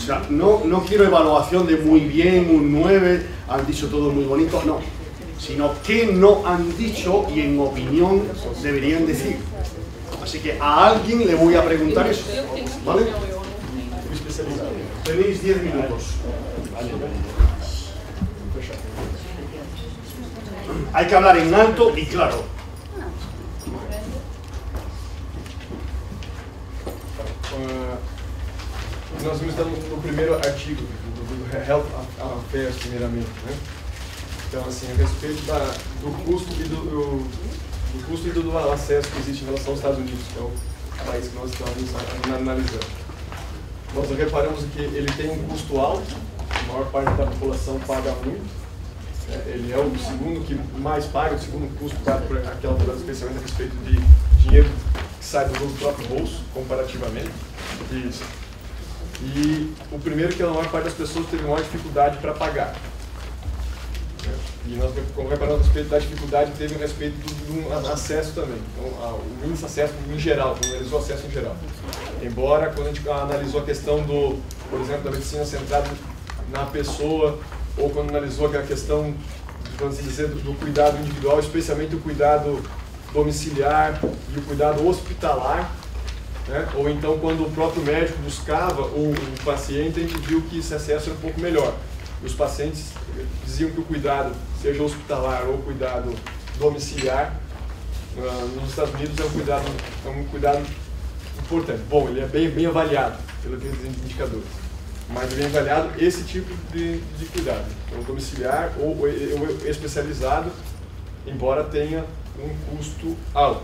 sea, no quiero evaluación de muy bien, un 9, han dicho todo muy bonito, no. Sino qué no han dicho y en opinión deberían decir. Así que a alguien le voy a preguntar eso, ¿vale? Tenéis 10 minutos. Hay que hablar en alto y claro. Nós vimos no primeiro artigo do Health Affairs, primeiramente, né? Então, assim, a respeito do custo e do acesso que existe em relação aos Estados Unidos, que é o país que nós estamos analisando. Nós reparamos que ele tem um custo alto, a maior parte da população paga muito. Ele é o segundo que mais paga, o segundo custo pago por aquela população, especialmente a respeito de dinheiro que sai do próprio bolso, comparativamente. Isso. E o primeiro que a maior parte das pessoas teve maior dificuldade para pagar. E nós reparamos a respeito da dificuldade que teve a respeito do acesso também. Então, o índice de acesso em geral, quando analisou o acesso em geral. Embora, quando a gente analisou a questão por exemplo, da medicina centrada na pessoa, ou quando analisou a questão, vamos dizer, do cuidado individual, especialmente o cuidado domiciliar e o cuidado hospitalar, né? Ou então quando o próprio médico buscava o paciente, a gente viu que esse acesso era um pouco melhor. Os pacientes diziam que o cuidado, seja hospitalar ou cuidado domiciliar, nos Estados Unidos é um cuidado importante. Bom, ele é bem avaliado pelos indicadores, mas é bem avaliado esse tipo de cuidado, então, domiciliar ou especializado, embora tenha um custo alto.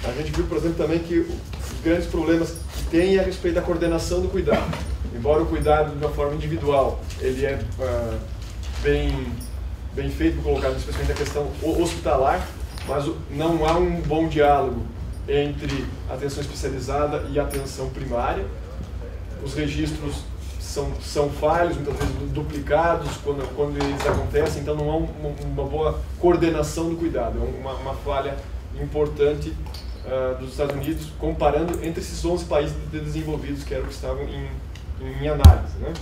A gente viu, por exemplo, também que os grandes problemas que tem é a respeito da coordenação do cuidado. Embora o cuidado de uma forma individual, ele é bem feito, colocado especialmente a questão hospitalar, mas não há um bom diálogo entre a atenção especializada e a atenção primária. Os registros são falhos, muitas vezes duplicados quando eles acontecem, então não há uma boa coordenação do cuidado, é uma falha importante dos Estados Unidos, comparando entre esses 11 países desenvolvidos que eram que estavam em análise, né?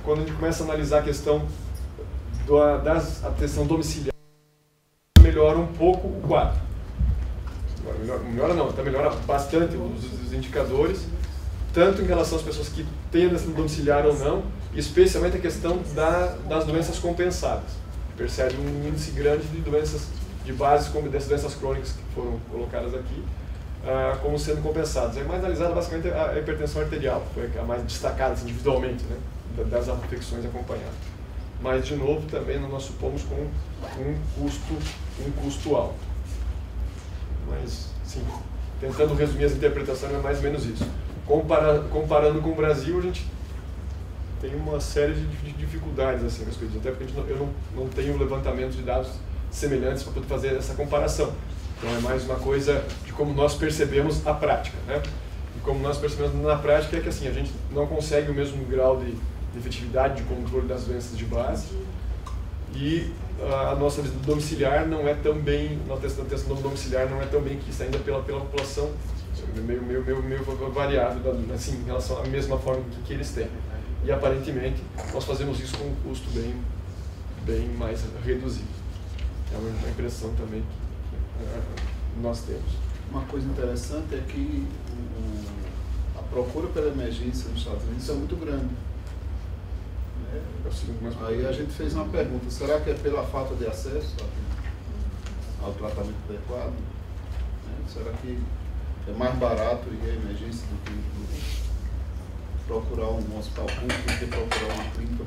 Quando a gente começa a analisar a questão da atenção domiciliar, melhora um pouco o quadro. Melhora não, até melhora bastante os indicadores, tanto em relação às pessoas que têm atenção domiciliar ou não, especialmente a questão das doenças compensadas. Percebe um índice grande de doenças de base, como dessas doenças crônicas que foram colocadas aqui, como sendo compensadas. É mais analisada basicamente a hipertensão arterial, foi a mais destacada assim, individualmente, né, das afecções acompanhadas. Mas, de novo, também nós supomos com um custo alto. Mas, sim, tentando resumir as interpretações, é mais ou menos isso. Comparando com o Brasil, a gente tem uma série de dificuldades assim, a respeito disso, até porque eu não tenho levantamento de dados semelhantes para poder fazer essa comparação. Então é mais uma coisa de como nós percebemos a prática, né? E como nós percebemos na prática é que assim, a gente não consegue o mesmo grau de efetividade de controle das doenças de base e a nossa visão domiciliar não é tão bem, a atenção domiciliar não é tão bem quista ainda pela população, meio variado assim, em relação à mesma forma que eles têm. E aparentemente nós fazemos isso com um custo bem mais reduzido. É uma impressão também que nós temos. Uma coisa interessante é que a procura pela emergência nos Estados Unidos é muito grande. Aí a gente fez uma pergunta, será que é pela falta de acesso ao tratamento adequado? Será que é mais barato ir à emergência do que procurar um hospital público, do que procurar uma clínica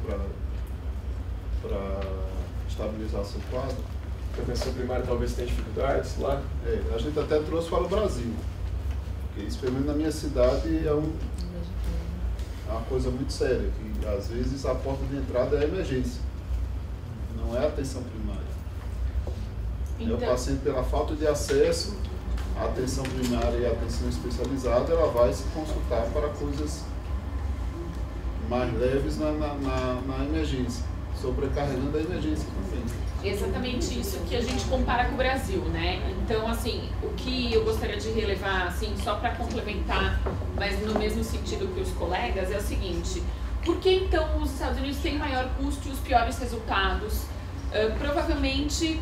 para estabilizar seu quadro? A atenção primária talvez tenha dificuldades lá? A gente até trouxe para o Brasil, porque isso, pelo menos na minha cidade, é uma coisa muito séria, que às vezes a porta de entrada é a emergência, não é a atenção primária. Então, o paciente, pela falta de acesso à atenção primária e à atenção especializada, ela vai se consultar para coisas mais leves na emergência. sobrecarregando a emergência também. Exatamente isso que a gente compara com o Brasil, né? Então, assim, o que eu gostaria de relevar, assim, só para complementar, mas no mesmo sentido que os colegas, é o seguinte: por que então os Estados Unidos têm maior custo e os piores resultados? Provavelmente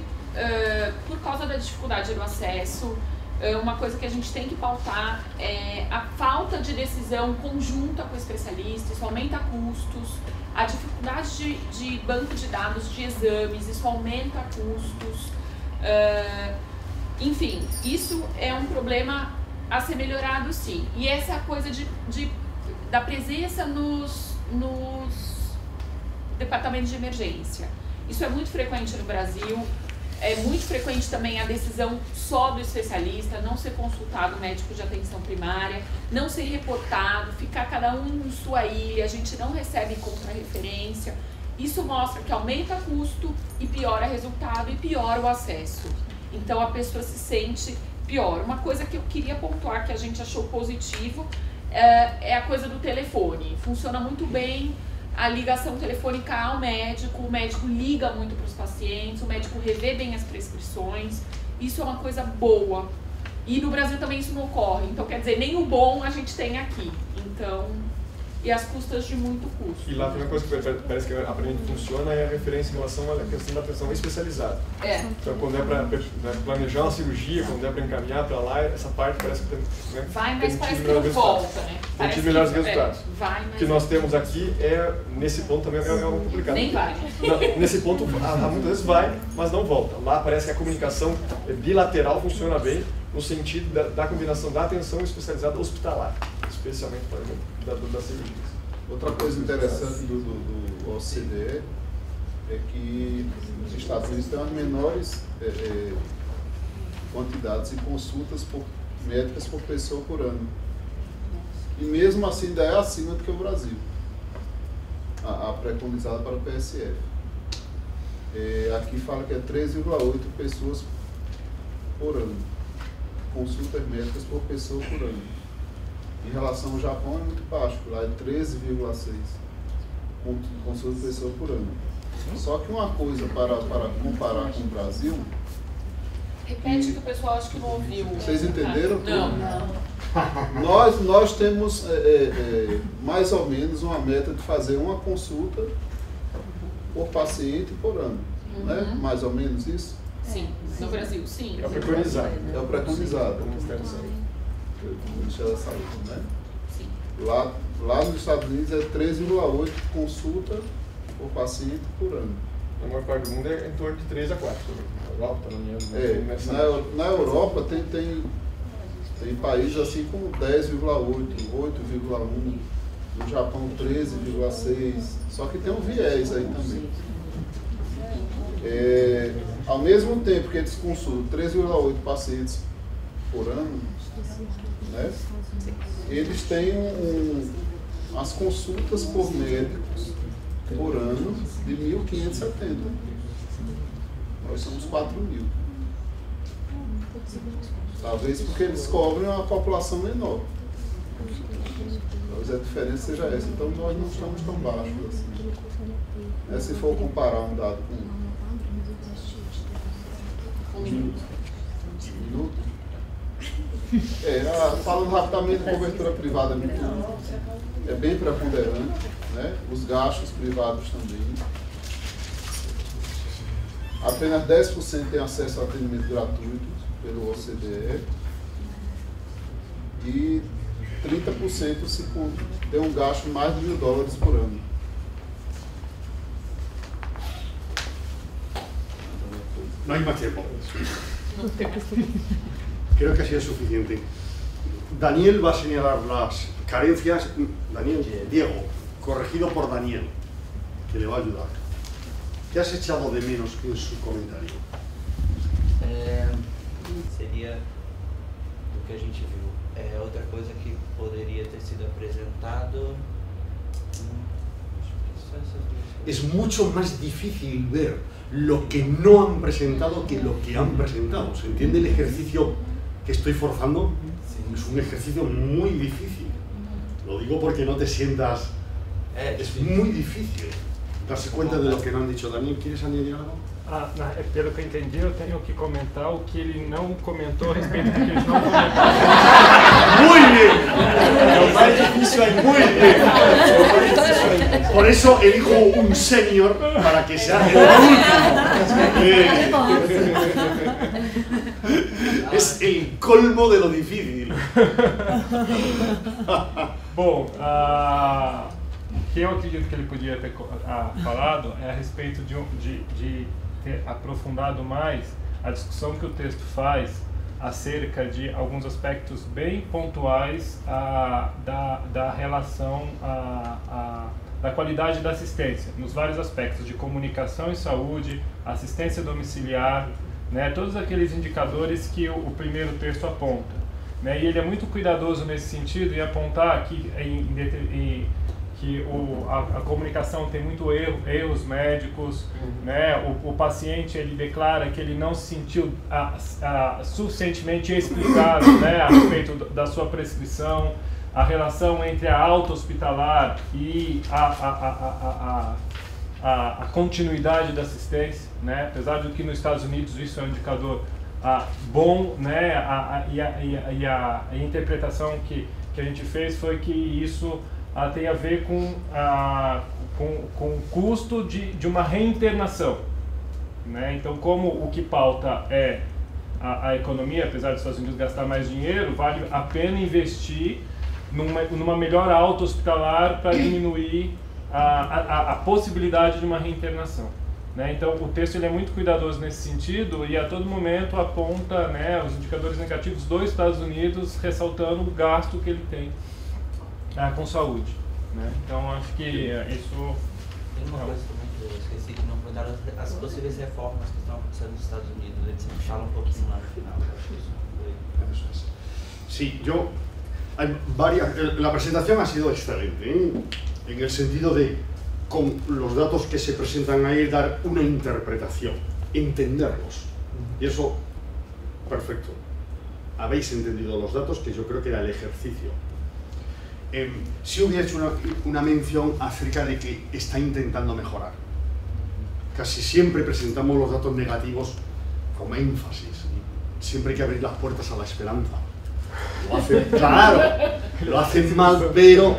por causa da dificuldade do acesso. Uma coisa que a gente tem que pautar é a falta de decisão conjunta com o especialista, isso aumenta custos, a dificuldade de banco de dados de exames, isso aumenta custos, enfim, isso é um problema a ser melhorado, sim. E essa é a coisa da presença nos departamentos de emergência. Isso é muito frequente no Brasil. É muito frequente também a decisão só do especialista, não ser consultado o médico de atenção primária, não ser reportado, ficar cada um em sua ilha, a gente não recebe contra-referência. Isso mostra que aumenta custo e piora resultado e piora o acesso. Então a pessoa se sente pior. Uma coisa que eu queria pontuar que a gente achou positivo é a coisa do telefone. Funciona muito bem. A ligação telefônica ao médico, o médico liga muito para os pacientes, o médico revê bem as prescrições, isso é uma coisa boa. E no Brasil também isso não ocorre, então quer dizer, nem o bom a gente tem aqui, então, e as custas de muito custo. E lá tem uma coisa que parece que aparentemente funciona, é a referência em relação à questão da atenção especializada. Então quando é para planejar uma cirurgia, quando é para encaminhar para lá, essa parte parece que tem, vai, mas parece que não volta, né? Tem tido melhores resultados. Vai, mas o que nós temos aqui nesse ponto também é um complicado. Nem vai. Nesse ponto, muitas vezes vai, mas não volta. Lá parece que a comunicação bilateral funciona bem, no sentido da combinação da atenção especializada hospitalar, especialmente, por exemplo, das cirurgias. Outra coisa interessante do OCDE é que os Estados Unidos têm as menores quantidades de consultas médicas por pessoa por ano. E mesmo assim ainda é acima do que o Brasil, a preconizada para o PSF. Aqui fala que é 3,8 pessoas por ano, consultas médicas por pessoa por ano. Em relação ao Japão é muito baixo, lá é 13,6 consultas por pessoa por ano. Só que uma coisa para comparar com o Brasil... Repete que o pessoal acho que não ouviu. Vocês entenderam? Não. Nós temos mais ou menos uma meta de fazer uma consulta por paciente por ano. Né? Mais ou menos isso? Sim, no Brasil, sim. É o preconizado. É o preconizado. O Ministério da Saúde, né? Sim. Lá nos Estados Unidos é 3,8 consulta por paciente por ano. Na maior parte do mundo é em torno de 3 a 4. Na Europa, na Europa tem países assim como 10,8, 8,1, no Japão 13,6, só que tem um viés aí também. Ao mesmo tempo que eles consultam 3,8 pacientes por ano, né, eles têm as consultas por médicos por ano de 1.570. Nós somos 4.000. Talvez porque eles cobrem uma população menor. Talvez a diferença seja essa. Então nós não estamos tão baixos assim. Se for comparar um dado com Um minuto. Falando rapidamente, a cobertura privada é bem preponderante, né? Os gastos privados também. Apenas 10% tem acesso a atendimento gratuito pelo OCDE e 30% se tem um gasto mais de $1.000 por ano. No hay más tiempo. Creo que ha sido suficiente. Daniel va a señalar las carencias. Diego, corregido por Daniel, que le va a ayudar. ¿Qué has echado de menos en su comentario? Seria o que a gente viu. Outra coisa que poderia ter sido apresentado... Es mucho más difícil ver lo que no han presentado que lo que han presentado. ¿Se entiende el ejercicio que estoy forzando? Es un ejercicio muy difícil. Lo digo porque no te sientas... Es muy difícil. darse cuenta de lo que no han dicho. Daniel, ¿quieres añadir algo? Pelo que eu entendi, eu tenho que comentar o que ele não comentou a respeito do que eles não comentaram. ¡Muy bien! É o mais difícil ainda. Muy bien. Por eso elijo un senior para que sea el último. Es el colmo de lo difícil. Bom, o que eu acredito que ele podia ter falado é a respeito de ter aprofundado mais a discussão que o texto faz acerca de alguns aspectos bem pontuais da relação, da qualidade da assistência, nos vários aspectos de comunicação e saúde, assistência domiciliar, né, todos aqueles indicadores que o primeiro texto aponta. Né, e ele é muito cuidadoso nesse sentido em apontar que a comunicação tem muito erros médicos, né? O paciente ele declara que ele não se sentiu suficientemente explicado, né, a respeito da sua prescrição, a relação entre a alta hospitalar e a continuidade da assistência, né? Apesar de que nos Estados Unidos isso é um indicador bom, né? E a interpretação que a gente fez foi que isso tem a ver com o custo de uma reinternação, né? Então, como o que pauta é a economia, apesar dos Estados Unidos gastar mais dinheiro, vale a pena investir numa melhor alta hospitalar para diminuir a possibilidade de uma reinternação, né? Então, o texto ele é muito cuidadoso nesse sentido e a todo momento aponta, né, os indicadores negativos dos Estados Unidos, ressaltando o gasto que ele tem com saúde, né? Então acho que isso... Tem uma coisa também que eu esqueci de não comentar, as possíveis reformas que estão acontecendo nos Estados Unidos, eles sempre falam um pouquinho lá no final. Sí, hay varias, la presentación ha sido excelente, ¿eh? En el sentido de, con los datos que se presentan ahí, dar una interpretación, entenderlos, y eso, perfecto. Habéis entendido los datos, que yo creo que era el ejercicio. Sí hubiera hecho una mención acerca de que está intentando mejorar. Casi siempre presentamos los datos negativos como énfasis. Siempre hay que abrir las puertas a la esperanza. Lo hacen, claro, lo hacen mal, pero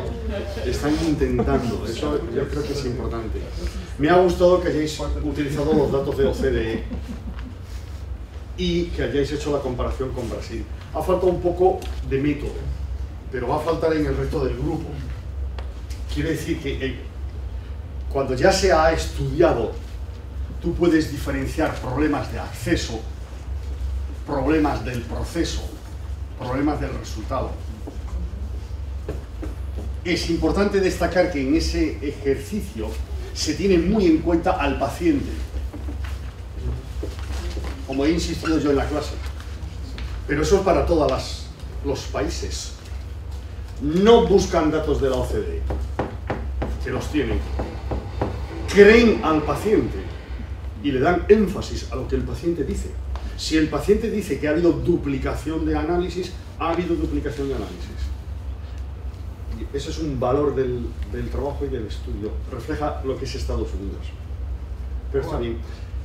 están intentando. Eso yo creo que es importante. Me ha gustado que hayáis utilizado los datos de OCDE y que hayáis hecho la comparación con Brasil. Ha faltado un poco de método, pero va a faltar en el resto del grupo. Quiere decir que cuando ya se ha estudiado, tú puedes diferenciar problemas de acceso, problemas del proceso, problemas del resultado. Es importante destacar que en ese ejercicio se tiene muy en cuenta al paciente, como he insistido yo en la clase, pero eso es para todos los países. No buscan datos de la OCDE, que los tienen, creen al paciente y le dan énfasis a lo que el paciente dice. Si el paciente dice que ha habido duplicación de análisis, ha habido duplicación de análisis. Y ese es un valor del trabajo y del estudio, refleja lo que es Estados Unidos. Pero está bien.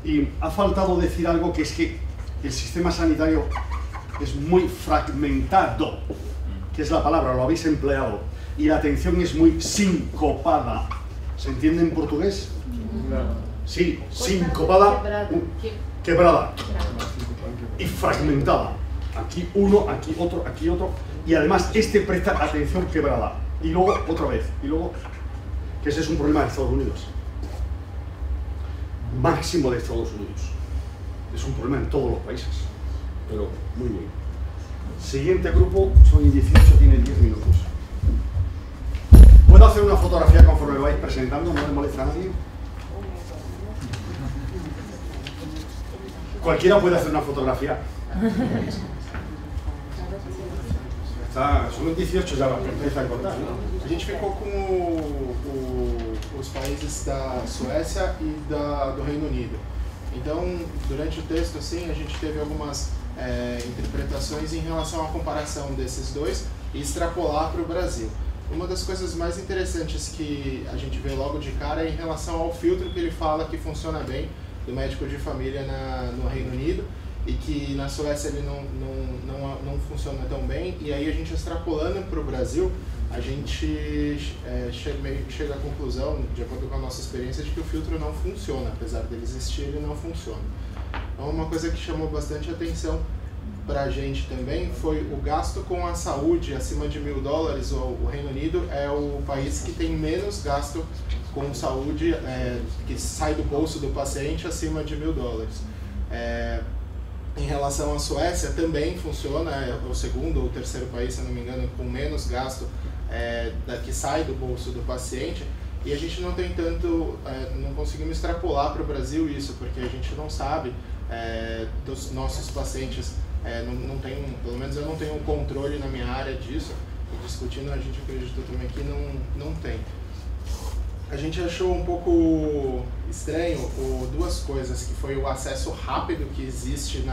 Y ha faltado decir algo, que es que el sistema sanitario es muy fragmentado, que es la palabra, lo habéis empleado, y la atención es muy sincopada. ¿Se entiende en portugués? Sí, sincopada, quebrada y fragmentada. Aquí uno, aquí otro, y además este presta atención quebrada, y luego otra vez, y luego, que ese es un problema de Estados Unidos, máximo de Estados Unidos, es un problema en todos los países, pero muy bien. Siguiente grupo, son 18, tienen 10 minutos. ¿Puedo hacer una fotografía conforme vais presentando? ¿No le molesta a nadie? Cualquiera puede hacer una fotografia. Son 18 já, empieza a cortar, não? A gente ficou com os países da Suécia e do Reino Unido. Então, durante o texto, assim, a gente teve algumas interpretações em relação à comparação desses dois e extrapolar para o Brasil. uma das coisas mais interessantes que a gente vê logo de cara é em relação ao filtro que ele fala que funciona bem, do médico de família no Reino Unido, e que na Suécia ele não funciona tão bem. E aí a gente extrapolando para o Brasil, a gente chega à conclusão, de acordo com a nossa experiência, de que o filtro não funciona, apesar dele existir, ele não funciona. Então uma coisa que chamou bastante atenção para a gente também foi o gasto com a saúde acima de $1.000. O Reino Unido é o país que tem menos gasto com saúde, que sai do bolso do paciente acima de $1.000. Em relação à Suécia, também funciona, é o segundo ou terceiro país, se não me engano, com menos gasto que sai do bolso do paciente. E a gente não tem tanto, não conseguimos extrapolar para o Brasil isso, porque a gente não sabe dos nossos pacientes, não tem, pelo menos eu não tenho um controle na minha área disso, e discutindo a gente acreditou também que não tem. A gente achou um pouco estranho duas coisas, que foi o acesso rápido que existe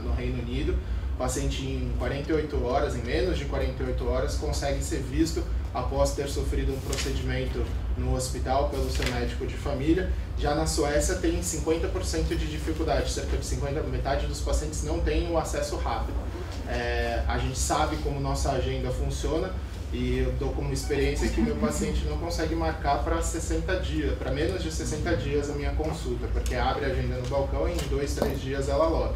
no Reino Unido. O paciente em 48 horas, em menos de 48 horas, consegue ser visto após ter sofrido um procedimento no hospital pelo seu médico de família. Já na Suécia tem 50% de dificuldade, cerca de metade dos pacientes não tem o acesso rápido. A gente sabe como nossa agenda funciona, e eu dou como experiência que meu paciente não consegue marcar para 60 dias, para menos de 60 dias a minha consulta, porque abre a agenda no balcão e em 2, 3 dias ela lota.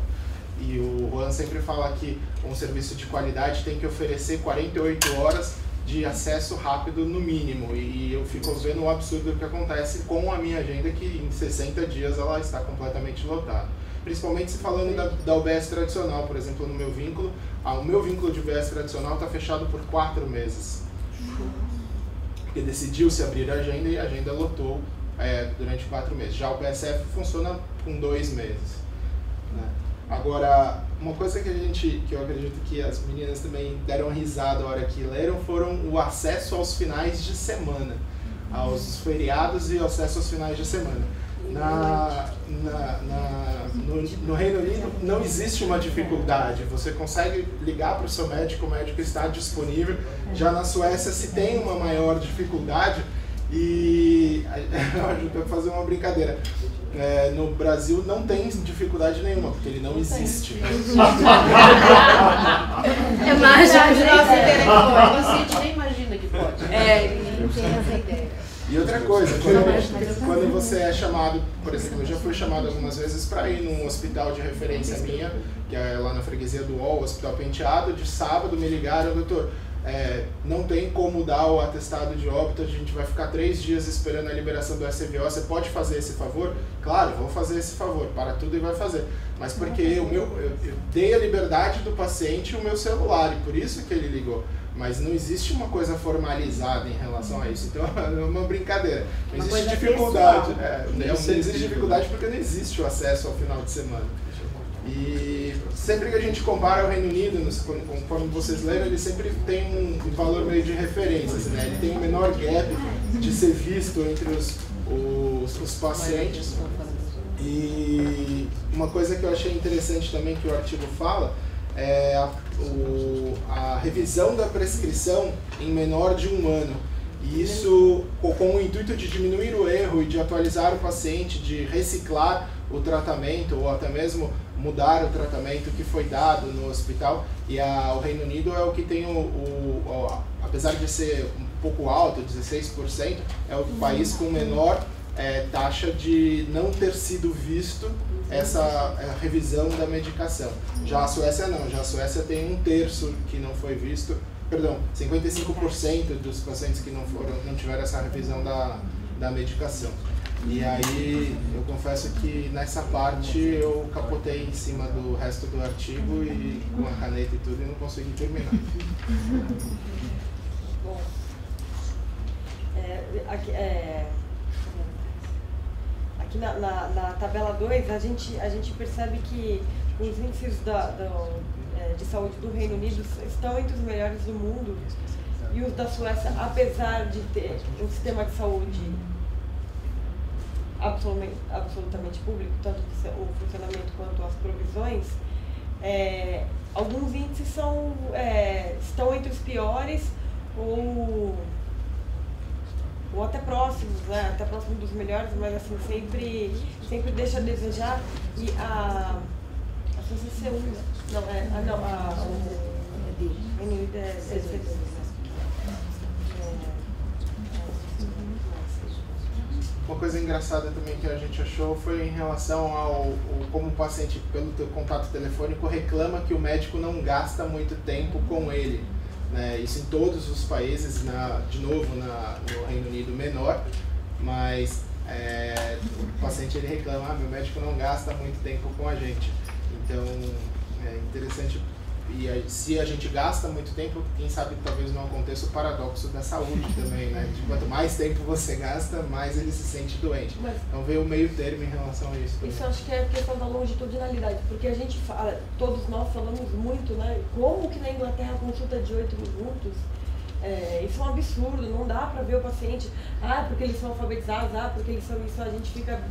E o Juan sempre fala que um serviço de qualidade tem que oferecer 48 horas de acesso rápido no mínimo, e eu fico vendo o absurdo que acontece com a minha agenda, que em 60 dias ela está completamente lotada. Principalmente se falando da UBS tradicional, por exemplo, no meu vínculo, o meu vínculo de UBS tradicional está fechado por 4 meses. Porque decidiu se abrir a agenda e a agenda lotou durante 4 meses. Já o PSF funciona com 2 meses. Né? Agora, uma coisa que eu acredito que as meninas também deram risada a hora que leram, foram o acesso aos finais de semana, aos feriados e o acesso aos finais de semana. No Reino Unido não existe uma dificuldade, você consegue ligar para o seu médico, o médico está disponível. Já na Suécia se tem uma maior dificuldade, e eu vou fazer uma brincadeira. No Brasil não tem dificuldade nenhuma, porque ele não existe. É mágica. O paciente nem imagina que pode. Não tem essa ideia. E outra coisa, quando você é chamado, por exemplo, eu já fui chamado algumas vezes para ir num hospital de referência minha, que é lá na freguesia do UOL, Hospital Penteado. De sábado me ligaram: doutor, não tem como dar o atestado de óbito, a gente vai ficar 3 dias esperando a liberação do SVO, você pode fazer esse favor? Claro, vou fazer esse favor, para tudo e vai fazer. Mas porque eu dei a liberdade do paciente e o meu celular, e por isso que ele ligou. Mas não existe uma coisa formalizada em relação a isso, então é uma brincadeira. Não existe dificuldade, não existe dificuldade porque não existe o acesso ao final de semana. E sempre que a gente compara o Reino Unido, conforme vocês leram, ele sempre tem um valor meio de referências, né? Ele tem um menor gap de ser visto entre os pacientes. E uma coisa que eu achei interessante também que o artigo fala é a revisão da prescrição em menor de 1 ano. E isso com o intuito de diminuir o erro e de atualizar o paciente, de reciclar o tratamento ou até mesmo mudar o tratamento que foi dado no hospital. E o Reino Unido é o que tem apesar de ser um pouco alto, 16%, é o país com menor taxa de não ter sido visto essa revisão da medicação. Já a Suécia não, já a Suécia tem 1/3 que não foi visto, perdão, 55% dos pacientes que não tiveram essa revisão da medicação. E aí eu confesso que nessa parte eu capotei em cima do resto do artigo e com a caneta e tudo, e não consegui terminar. Bom, aqui na tabela 2 a gente percebe que os índices de saúde do Reino Unido estão entre os melhores do mundo, e os da Suécia, apesar de ter um sistema de saúde absolutamente público, tanto o funcionamento quanto as provisões, alguns índices estão entre os piores, ou ou até próximos, né? Até próximo dos melhores, mas assim, sempre deixa a desejar. E a CCC1, não, o Reino Unido é Uma coisa engraçada também que a gente achou foi em relação ao como o paciente, pelo teu contato telefônico, reclama que o médico não gasta muito tempo com ele. Né? Isso em todos os países, de novo no Reino Unido menor, mas o paciente ele reclama, meu médico não gasta muito tempo com a gente. Então é interessante. E se a gente gasta muito tempo, quem sabe talvez não aconteça o paradoxo da saúde também, né? De quanto mais tempo você gasta, mais ele se sente doente. Então veio o meio termo em relação a isso. Isso eu acho que é a questão da longitudinalidade, porque a gente fala, todos nós falamos muito, né? Como que na Inglaterra a consulta de 8 minutos, isso é um absurdo, não dá pra ver o paciente, porque eles são alfabetizados, porque eles são isso, a gente fica...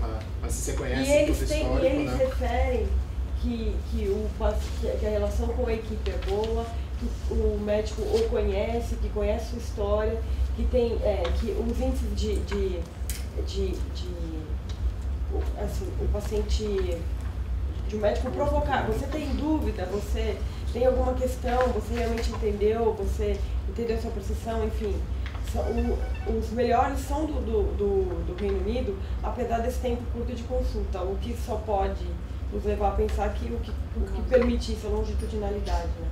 Mas se você conhece e tudo histórico, e eles né? referem que a relação com a equipe é boa, que o médico o conhece, que conhece sua história, que tem que os índices assim, o paciente, de um médico provocar, você tem dúvida, você tem alguma questão, você realmente entendeu, você entendeu a sua precisão, enfim. Os melhores são do Reino Unido, apesar desse tempo curto de consulta, o que só pode nos levar a pensar que o que permite isso é a longitudinalidade, né?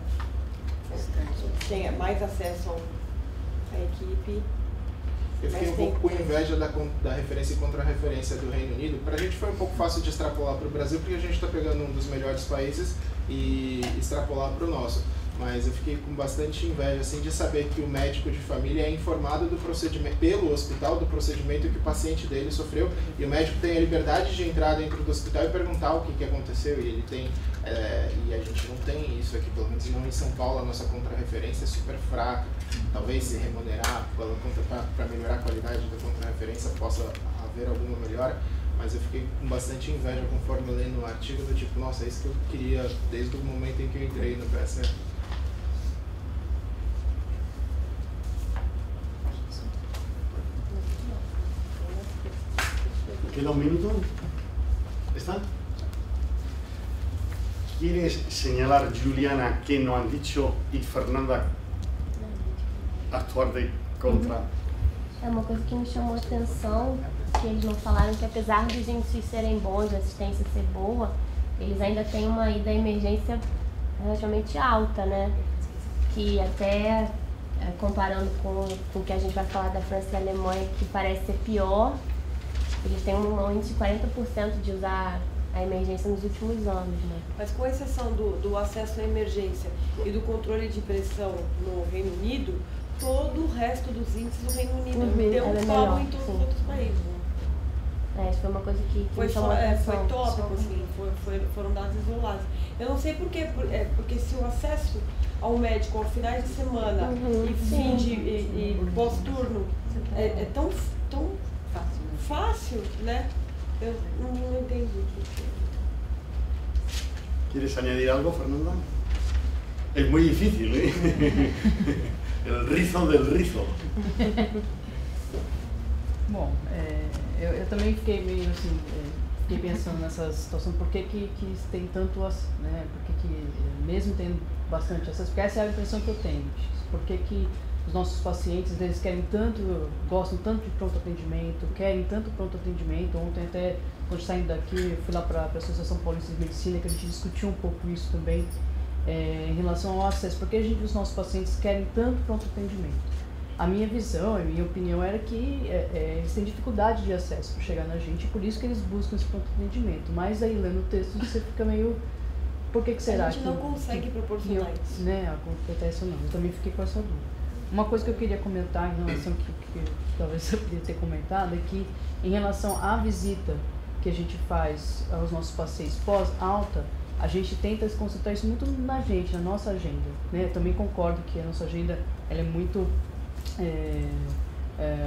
Tem mais acesso à equipe. Eu fiquei um pouco com inveja da referência e contra-referência do Reino Unido. Pra gente foi um pouco fácil de extrapolar para o Brasil, porque a gente está pegando um dos melhores países e extrapolar para o nosso. Mas eu fiquei com bastante inveja assim, de saber que o médico de família é informado do procedimento, pelo hospital, do procedimento que o paciente dele sofreu, e o médico tem a liberdade de entrar dentro do hospital e perguntar o que aconteceu, e ele tem, e a gente não tem isso aqui, pelo menos não em São Paulo, a nossa contra-referência é super fraca. Talvez se remunerar para melhorar a qualidade da contra-referência possa haver alguma melhora, mas eu fiquei com bastante inveja conforme eu li no artigo, do tipo, nossa, é isso que eu queria desde o momento em que eu entrei no PSE. Queda un minuto. ¿Está? ¿Quieres señalar, Juliana, qué no han dicho y Fernanda actuar de contra? É uma coisa que me chamou a atenção, que eles não falaram que apesar dos índices serem bons, a assistência ser boa, eles ainda têm uma ida à emergência relativamente alta, né? Que até, comparando com o que a gente vai falar da França e da Alemanha, que parece ser pior, eles têm um índice de 40% de usar a emergência nos últimos anos, né? Mas com exceção do acesso à emergência e do controle de pressão no Reino Unido, todo o resto dos índices do Reino Unido deu um salto em todos os outros países. Né? Isso foi uma coisa que foi tópico, assim, foram dados isolados. Eu não sei porquê, porque se o acesso ao médico aos finais de semana e fim e pós-turno é tão fácil, né? Eu não entendi. ¿Quieres añadir algo, Fernanda? Es muy difícil, ¿eh? El rizo del rizo. Bom, eu também fiquei meio assim, fiquei pensando nessa situação, por que tem tanto, né, por que mesmo tendo bastante acesso, porque essa é a impressão que eu tenho, por que os nossos pacientes, eles gostam tanto de pronto atendimento, querem tanto pronto atendimento. Ontem até, quando saindo daqui, eu fui lá para a Associação Paulista de Medicina, que a gente discutiu um pouco isso também, em relação ao acesso, porque os nossos pacientes querem tanto pronto atendimento. A minha visão, a minha opinião era que eles têm dificuldade de acesso para chegar na gente, e por isso que eles buscam esse pronto atendimento. Mas aí, lendo o texto, você fica meio... Por que será? A gente não consegue proporcionar isso. Né, acontece ou não. Eu também fiquei com essa dúvida. Uma coisa que eu queria comentar em relação que talvez eu poderia ter comentado é que em relação à visita que a gente faz aos nossos pacientes pós-alta, a gente tenta concentrar isso muito na gente, na nossa agenda, né? Eu também concordo que a nossa agenda ela é muito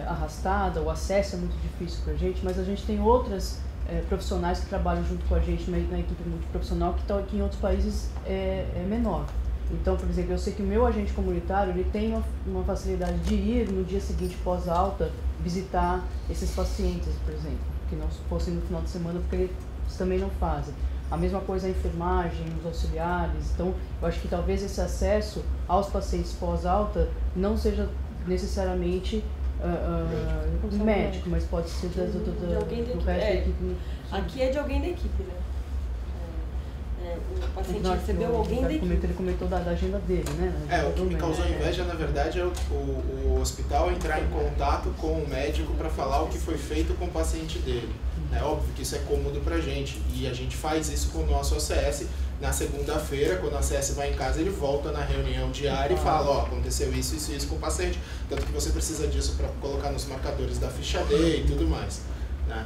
arrastada, o acesso é muito difícil para a gente, mas a gente tem outras profissionais que trabalham junto com a gente na equipe multiprofissional que em outros países é menor. Então, por exemplo, eu sei que o meu agente comunitário ele tem uma facilidade de ir no dia seguinte pós-alta visitar esses pacientes, por exemplo, que não fossem no final de semana, porque eles também não fazem. A mesma coisa a enfermagem, os auxiliares. Então, eu acho que talvez esse acesso aos pacientes pós-alta não seja necessariamente médico, mas pode ser de alguém da equipe. resto da equipe. Aqui é de alguém da equipe, né? O paciente recebeu alguém da equipe. Ele comentou da agenda dele, né? O que me causou inveja, na verdade, é o hospital entrar em contato com o médico para falar o que foi feito com o paciente dele. É óbvio que isso é cômodo pra gente, e a gente faz isso com o nosso ACS. Na segunda-feira, quando o ACS vai em casa, ele volta na reunião diária e fala, ó, aconteceu isso, isso e isso com o paciente, tanto que você precisa disso para colocar nos marcadores da ficha D e tudo mais, né?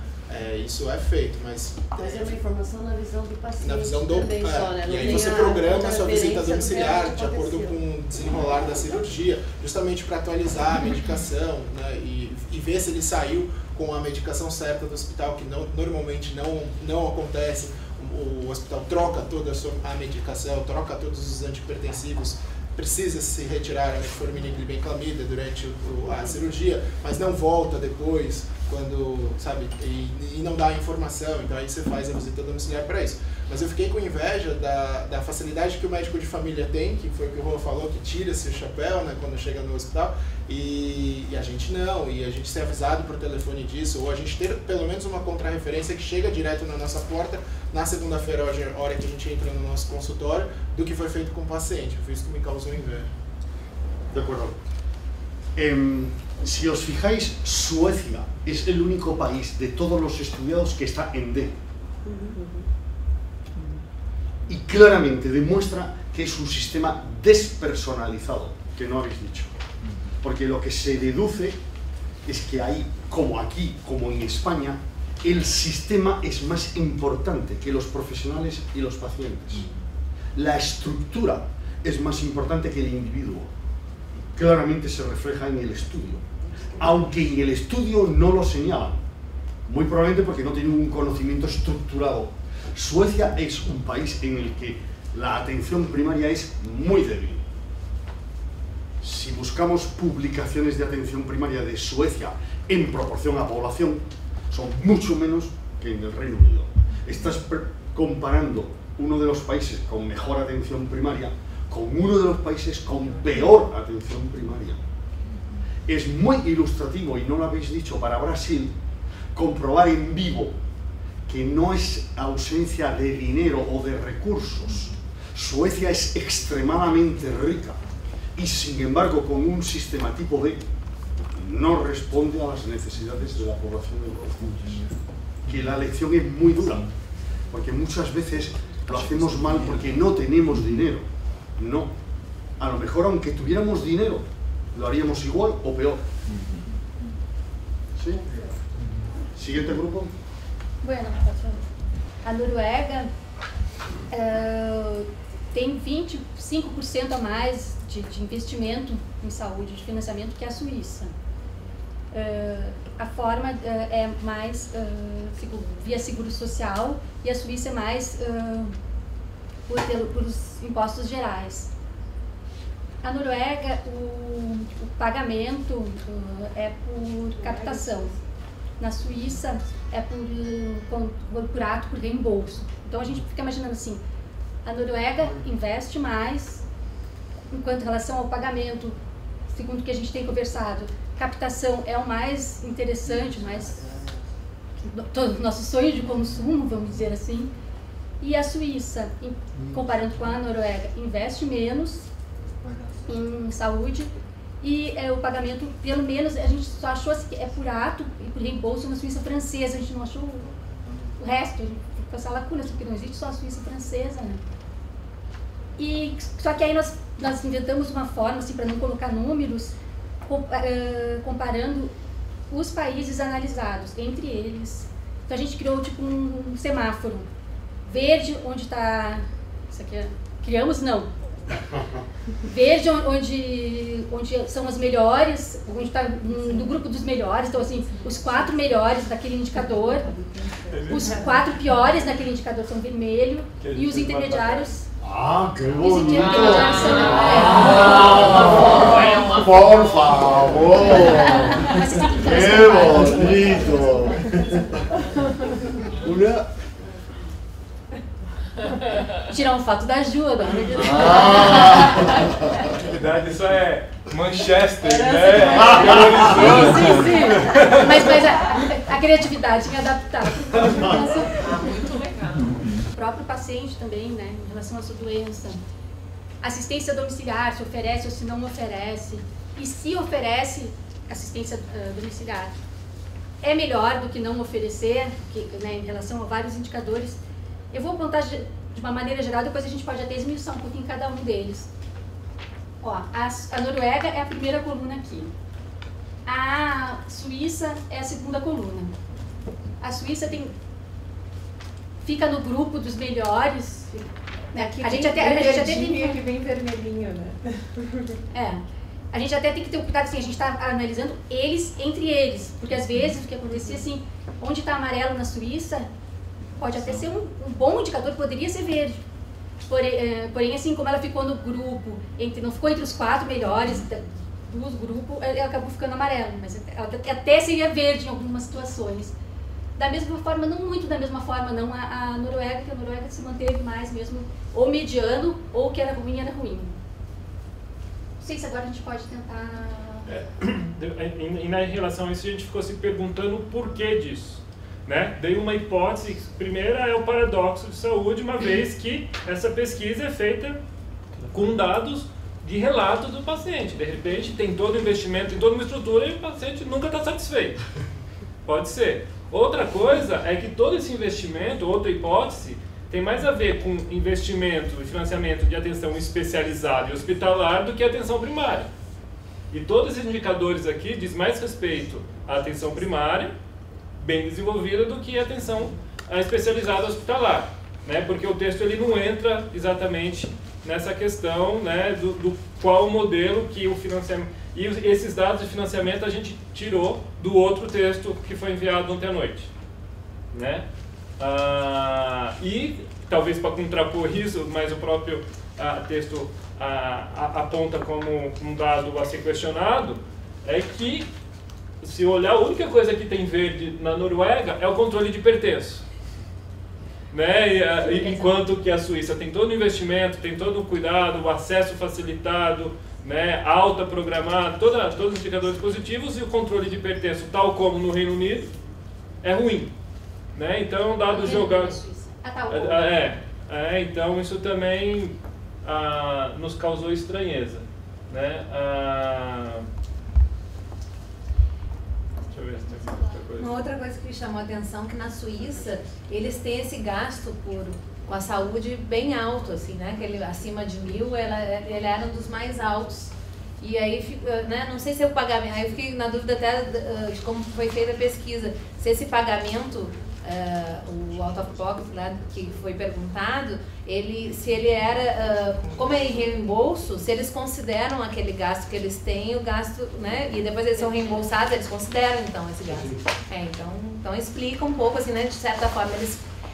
Isso é feito, mas é uma informação na visão do paciente. Na visão do também só, né? E aí você programa a sua visita domiciliar de acordo com o desenrolar da cirurgia, justamente para atualizar a medicação, né? E ver se ele saiu com a medicação certa do hospital, que normalmente não acontece. O hospital troca toda a medicação, troca todos os antihipertensivos, precisa se retirar a metformina e glibenclamida durante a cirurgia, mas não volta depois, quando, sabe, e não dá a informação, então aí você faz a visita domiciliar para isso. Mas eu fiquei com inveja da facilidade que o médico de família tem, que foi o que o Rô falou, que tira-se o chapéu, né, quando chega no hospital, e a gente não, e a gente ser avisado por telefone disso, ou a gente ter pelo menos uma contrarreferência que chega direto na nossa porta, na segunda-feira, hora que a gente entra no nosso consultório, do que foi feito com o paciente. Foi isso que me causou inveja. De acuerdo. Si os fijáis, Suecia es el único país de todos los estudiados que está en D. Y claramente demuestra que es un sistema despersonalizado, que no habéis dicho. Porque lo que se deduce es que ahí, como aquí, como en España, el sistema es más importante que los profesionales y los pacientes. La estructura es más importante que el individuo. Claramente se refleja en el estudio. Aunque en el estudio no lo señalan. Muy probablemente porque no tienen un conocimiento estructurado. Suecia es un país en el que la atención primaria es muy débil. Si buscamos publicaciones de atención primaria de Suecia en proporción a población, son mucho menos que en el Reino Unido. Estás comparando uno de los países con mejor atención primaria con uno de los países con peor atención primaria. Es muy ilustrativo, y no lo habéis dicho, para Brasil, comprobar en vivo que no es ausencia de dinero o de recursos. Suecia es extremadamente rica y, sin embargo, con un sistema tipo D, no responde a las necesidades de la población en conjunto. Que la lección es muy dura, porque muchas veces lo hacemos mal porque no tenemos dinero. No. A lo mejor, aunque tuviéramos dinero, lo haríamos igual o peor. ¿Sí? Siguiente grupo. Bueno, a Noruega tem 25% a mais de investimento em saúde, de financiamento, que a Suíça. A forma é mais via seguro social, e a Suíça é mais por os impostos gerais. A Noruega, o pagamento é por captação. Na Suíça é por ato, por reembolso. Então a gente fica imaginando assim, a Noruega investe mais, enquanto em relação ao pagamento, segundo o que a gente tem conversado, captação é o mais interessante, mais nosso sonho de consumo, vamos dizer assim. E a Suíça, comparando com a Noruega, investe menos em saúde, e o pagamento, pelo menos, a gente só achou que é por ato e por reembolso na Suíça francesa, a gente não achou o resto, a gente ficou com essa lacuna, porque não existe só a Suíça francesa, né? E, só que aí nós inventamos uma forma, assim, para não colocar números, comparando os países analisados, entre eles. Então a gente criou tipo um semáforo. Verde, onde está... Isso aqui é... Criamos? Não. Verde, onde são as melhores, onde está no grupo dos melhores. Então, assim, os 4 melhores daquele indicador, os 4 piores daquele indicador são vermelho, e os intermediários Ah, qué Esse bonito. dia tem uma geração Por favor. Mas vocês têm que Qué bonito. Una... tirar um fato da Ju agora. Na realidade, isso é Manchester, né? Sim. Mas a criatividade me adaptar. Muito legal. O próprio paciente também, né, em relação à sua doença. Assistência domiciliar, se oferece ou se não oferece. E se oferece assistência domiciliar, é melhor do que não oferecer, né, em relação a vários indicadores. Eu vou apontar de uma maneira geral, depois a gente pode até esmiuçar um pouquinho cada um deles. Ó, a Noruega é a primeira coluna aqui. A Suíça é a segunda coluna. A Suíça fica no grupo dos melhores. Né? Aqui A gente até tem aqui bem vermelhinho, né? A gente até tem que ter um cuidado, assim, a gente está analisando eles entre eles, porque às vezes o que acontecia assim, onde está amarelo na Suíça, pode até ser um bom indicador, poderia ser verde. Porém, assim, como ela ficou no grupo, não ficou entre os 4 melhores dos grupos, ela acabou ficando amarelo, mas ela até seria verde em algumas situações. Da mesma forma, não muito da mesma forma, não a Noruega, que a Noruega se manteve mais mesmo, ou mediano, ou o que era ruim, era ruim. Não sei se agora a gente pode tentar... E na relação a isso, a gente ficou se perguntando o porquê disso. Né? Dei uma hipótese. Primeira é o paradoxo de saúde, uma vez que essa pesquisa é feita com dados de relato do paciente. De repente, tem todo o investimento, tem toda uma estrutura e o paciente nunca está satisfeito. Pode ser. Outra coisa é que todo esse investimento, outra hipótese, tem mais a ver com investimento e financiamento de atenção especializada e hospitalar do que atenção primária. E todos esses indicadores aqui diz mais respeito à atenção primária, bem desenvolvida, do que a atenção especializada hospitalar, né? Porque o texto ele não entra exatamente nessa questão, né, do qual o modelo que o financiamento... E esses dados de financiamento a gente tirou do outro texto que foi enviado ontem à noite, né? E talvez para contrapor isso, mas o próprio texto aponta como um dado a ser questionado, é que, se olhar, a única coisa que tem verde na Noruega é o controle de hipertenso, né? Enquanto que a Suíça tem todo o investimento, tem todo o cuidado, o acesso facilitado, né? Alta programada, todos os indicadores positivos, e o controle de hipertenso, tal como no Reino Unido, é ruim, né? Então é um dado jogado. Então isso também nos causou estranheza, né? Deixa eu ver se tem outra coisa. Uma outra coisa que me chamou a atenção é que na Suíça eles têm esse gasto com a saúde bem alto, assim, né? Que ele, acima de 1.000, ele era um dos mais altos. E aí, né? Não sei se o pagamento, aí eu fiquei na dúvida até de como foi feita a pesquisa, se esse pagamento, o out of pocket lá que foi perguntado, se ele era, como é em reembolso, se eles consideram aquele gasto que eles têm, o gasto, né? E depois eles são reembolsados, eles consideram então esse gasto. Então explica um pouco, assim, né? De certa forma,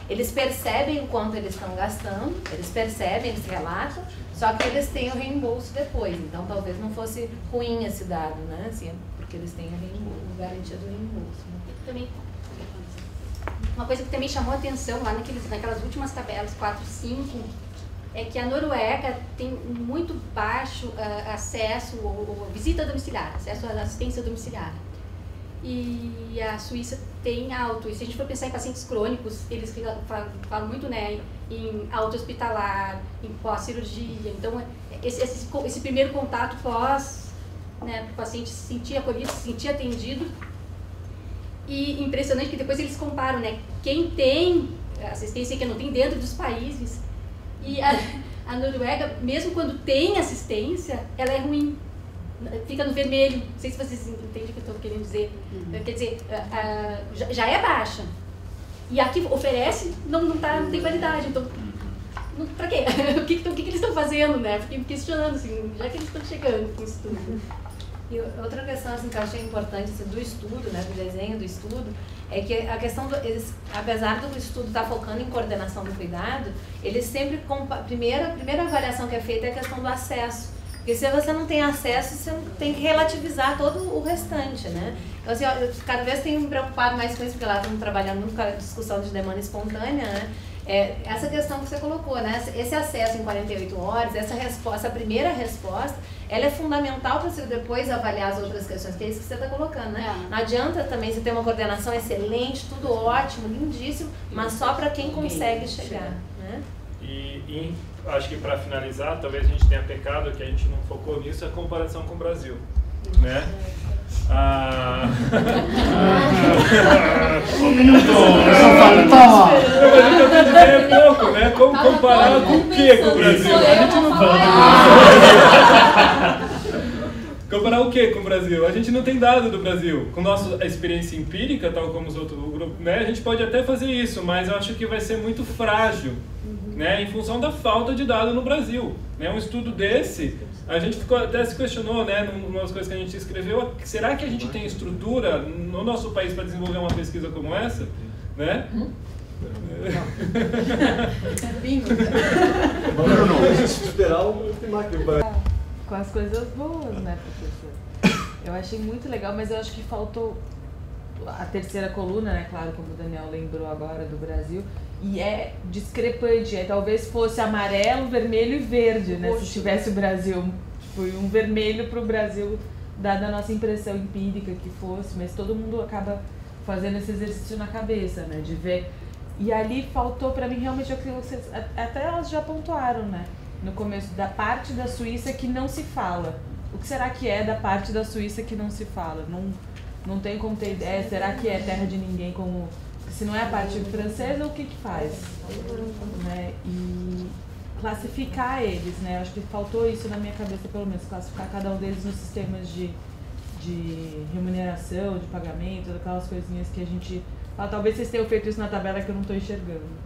eles percebem o quanto eles estão gastando, eles percebem, eles relatam, só que eles têm o reembolso depois. Então talvez não fosse ruim esse dado, né? Assim, porque eles têm a garantia do reembolso. Né? Também, uma coisa que também chamou a atenção lá naquelas últimas tabelas 4 e 5 é que a Noruega tem muito baixo acesso ou visita domiciliar, acesso à assistência domiciliar. E a Suíça tem alto. E se a gente for pensar em pacientes crônicos, eles falam muito, né, em auto-hospitalar, em pós-cirurgia. Então, esse primeiro contato pós, né, para o paciente se sentir acolhido, se sentir atendido. E impressionante que depois eles comparam, né, quem tem assistência e quem não tem dentro dos países. E a Noruega, mesmo quando tem assistência, ela é ruim. Fica no vermelho. Não sei se vocês entendem o que eu estou querendo dizer. Quer dizer, já é baixa. E a que oferece não tem qualidade. Então, para quê? O que eles estão fazendo, né? Fiquei me questionando, assim, já que eles estão chegando com isso tudo. E outra questão assim, que eu achei importante assim, do estudo, né, do desenho do estudo, é que a questão, apesar do estudo estar focando em coordenação do cuidado, eles sempre, a primeira avaliação que é feita é a questão do acesso. Porque se você não tem acesso, você tem que relativizar todo o restante, né? Então, assim, eu cada vez tenho me preocupado mais com isso, porque lá estamos trabalhando muito com a discussão de demanda espontânea, né? Essa questão que você colocou, né? Esse acesso em 48 horas, essa primeira resposta, ela é fundamental para você depois avaliar as outras questões, que é isso que você está colocando, né? Não adianta também você ter uma coordenação excelente, tudo ótimo, lindíssimo, mas só para quem consegue chegar, né? E acho que para finalizar, talvez a gente tenha pecado que a gente não focou nisso, a comparação com o Brasil, né? Um minuto, só faltava. Mas o que eu quero dizer é pouco, né? Como comparar com o que com o Brasil? A gente não fala do Brasil. Comparar o que com o Brasil? A gente não tem dado do Brasil. Com nossa experiência empírica, tal como os outros grupos, né? A gente pode até fazer isso, mas eu acho que vai ser muito frágil, né? Em função da falta de dado no Brasil, né? Um estudo desse, a gente até se questionou, né? Numa das coisas que a gente escreveu, será que a gente tem estrutura no nosso país para desenvolver uma pesquisa como essa, né? Bingo. Esperar o Timac. Com as coisas boas, né, professor? Eu achei muito legal, mas eu acho que faltou a terceira coluna, né, claro, como o Daniel lembrou agora, do Brasil, e é discrepante, talvez fosse amarelo, vermelho e verde, né, se tivesse o Brasil, foi um vermelho para o Brasil, dada a nossa impressão empírica que fosse, mas todo mundo acaba fazendo esse exercício na cabeça, né, de ver, e ali faltou para mim realmente aquilo que vocês, até elas já pontuaram, né, no começo, da parte da Suíça que não se fala. O que será que é da parte da Suíça que não se fala? Não tem como ter ideia. Será que é terra de ninguém como... Se não é a parte francesa, o que faz? Né? E classificar eles, né? Acho que faltou isso na minha cabeça, pelo menos. Classificar cada um deles nos sistemas de remuneração, de pagamento, aquelas coisinhas que a gente... talvez vocês tenham feito isso na tabela que eu não estou enxergando.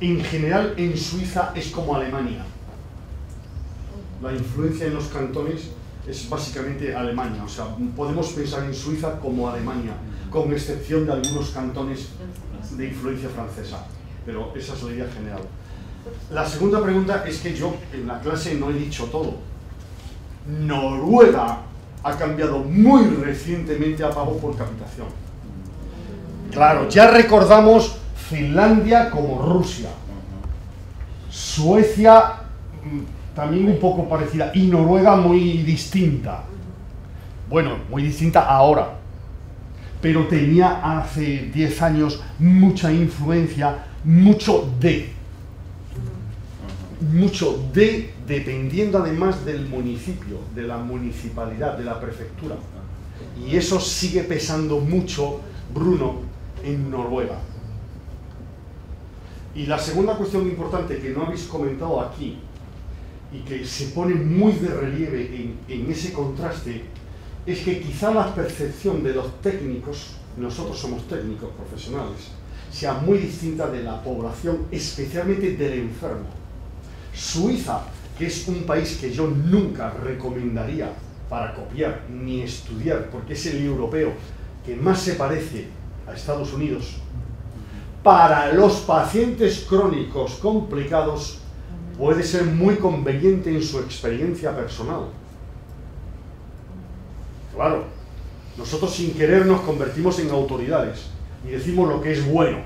En general, en Suiza es como Alemania. La influencia en los cantones es básicamente Alemania. O sea, podemos pensar en Suiza como Alemania, con excepción de algunos cantones de influencia francesa. Pero esa es la idea general. La segunda pregunta es que yo en la clase no he dicho todo. Noruega ha cambiado muy recientemente a pago por capitación. Claro, ya recordamos Finlandia como Rusia, Suecia también un poco parecida y Noruega muy distinta. Bueno, muy distinta ahora, pero tenía hace 10 años mucha influencia, mucho de, dependiendo además del municipio, de la municipalidad, de la prefectura. Y eso sigue pesando mucho, Bruno, en Noruega. Y la segunda cuestión importante que no habéis comentado aquí y que se pone muy de relieve en ese contraste es que quizá la percepción de los técnicos, nosotros somos técnicos profesionales, sea muy distinta de la población, especialmente del enfermo. Suiza, que es un país que yo nunca recomendaría para copiar ni estudiar, porque es el europeo que más se parece a Estados Unidos, para los pacientes crónicos complicados puede ser muy conveniente en su experiencia personal. Claro, nosotros sin querer nos convertimos en autoridades y decimos lo que es bueno,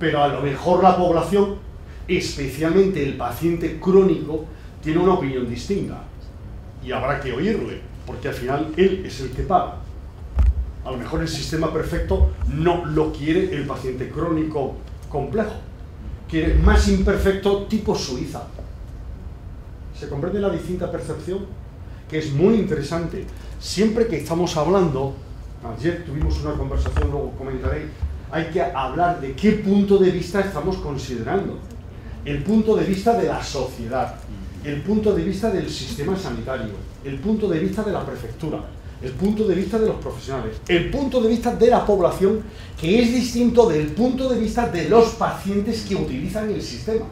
pero a lo mejor la población, especialmente el paciente crónico, tiene una opinión distinta y habrá que oírle, porque al final él es el que paga. A lo mejor el sistema perfecto no lo quiere el paciente crónico complejo, quiere más imperfecto tipo Suiza. ¿Se comprende la distinta percepción? Que es muy interesante. Siempre que estamos hablando, ayer tuvimos una conversación, luego comentaré, hay que hablar de qué punto de vista estamos considerando. El punto de vista de la sociedad, el punto de vista del sistema sanitario, el punto de vista de la prefectura, el punto de vista de los profesionales, el punto de vista de la población, que es distinto del punto de vista de los pacientes que utilizan el sistema.